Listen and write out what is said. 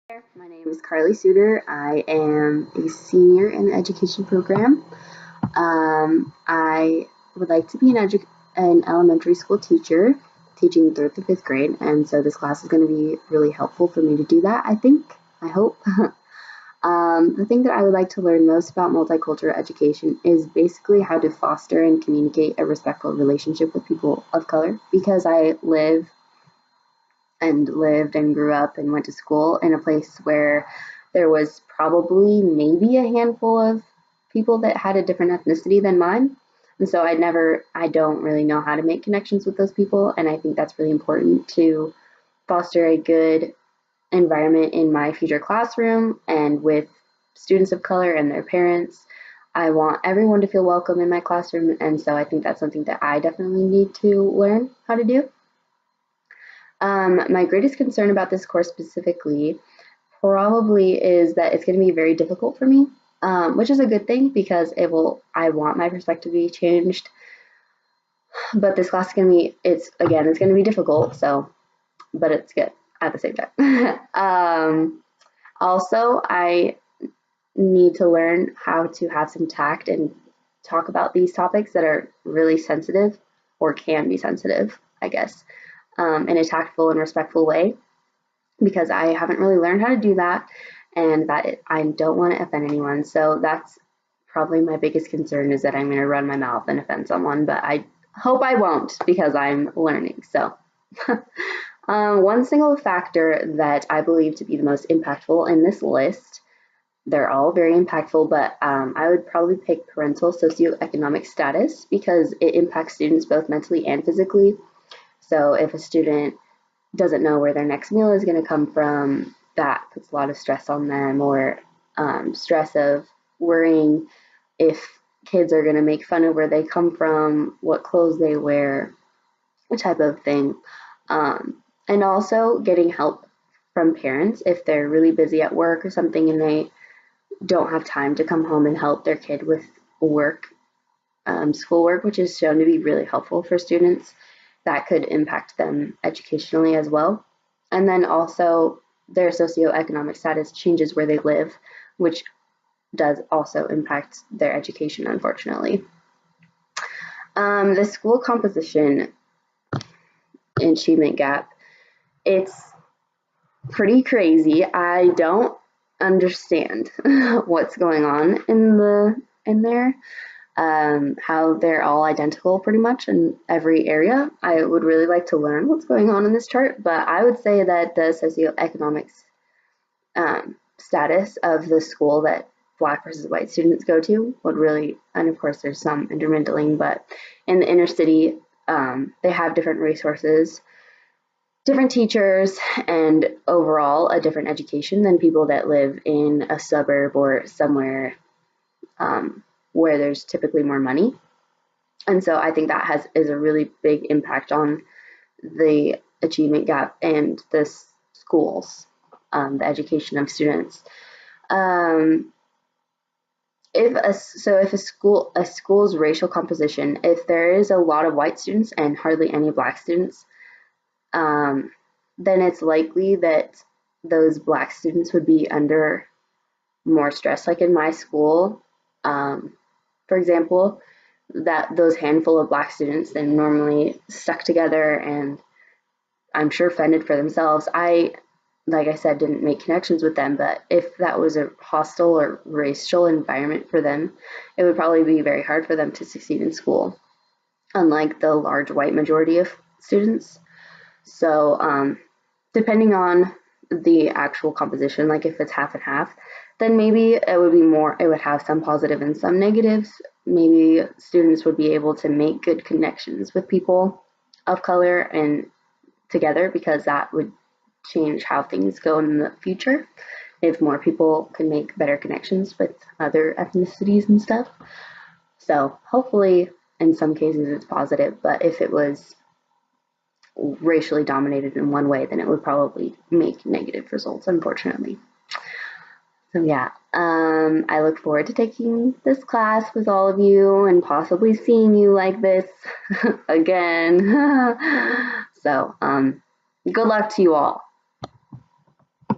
My name is Carly Suter. I am a senior in the education program. I would like to be an elementary school teacher, teaching third to fifth grade, and so this class is going to be really helpful for me to do that, I think. I hope. The thing that I would like to learn most about multicultural education is basically how to foster and communicate a respectful relationship with people of color because I lived and grew up and went to school in a place where there was probably maybe a handful of people that had a different ethnicity than mine. And so I don't really know how to make connections with those people. And I think that's really important to foster a good environment in my future classroom and with students of color and their parents. I want everyone to feel welcome in my classroom. And so I think that's something that I definitely need to learn how to do. My greatest concern about this course specifically probably is that it's going to be very difficult for me, which is a good thing because I want my perspective to be changed. But this class is going to be, it's going to be difficult. So, but it's good at the same time. Also, I need to learn how to have some tact and talk about these topics that are really sensitive or can be sensitive, I guess, in a tactful and respectful way because I haven't really learned how to do that and I don't want to offend anyone. So that's probably my biggest concern is that I'm going to run my mouth and offend someone, but I hope I won't because I'm learning. So one single factor that I believe to be the most impactful in this list, they're all very impactful, but I would probably pick parental socioeconomic status because it impacts students both mentally and physically. So if a student doesn't know where their next meal is going to come from, that puts a lot of stress on them, or stress of worrying if kids are going to make fun of where they come from, what clothes they wear, type of thing. And also getting help from parents if they're really busy at work or something and they don't have time to come home and help their kid with work, schoolwork, which is shown to be really helpful for students. That could impact them educationally as well. And then also their socioeconomic status changes where they live, which does also impact their education, unfortunately. The school composition achievement gap, it's pretty crazy. I don't understand what's going on in there. How they're all identical pretty much in every area. I would really like to learn what's going on in this chart, but I would say that the socioeconomic status of the school that Black versus white students go to would really, and of course there's some intermingling, but in the inner city, they have different resources, different teachers, and overall a different education than people that live in a suburb or somewhere where there's typically more money. And so I think that is a really big impact on the achievement gap and the schools, the education of students. If a school's racial composition, if there is a lot of white students and hardly any black students, then it's likely that those black students would be under more stress. Like in my school, for example, that those handful of black students then normally stuck together and I'm sure fended for themselves. Like I said, didn't make connections with them, but if that was a hostile or racial environment for them, it would probably be very hard for them to succeed in school, unlike the large white majority of students. So depending on the actual composition, like if it's half and half, then maybe it would have some positive and some negatives. Maybe students would be able to make good connections with people of color and together because that would change how things go in the future if more people can make better connections with other ethnicities and stuff. So hopefully in some cases it's positive, but if it was racially dominated in one way, then it would probably make negative results, unfortunately. So yeah, I look forward to taking this class with all of you and possibly seeing you like this again. So good luck to you all.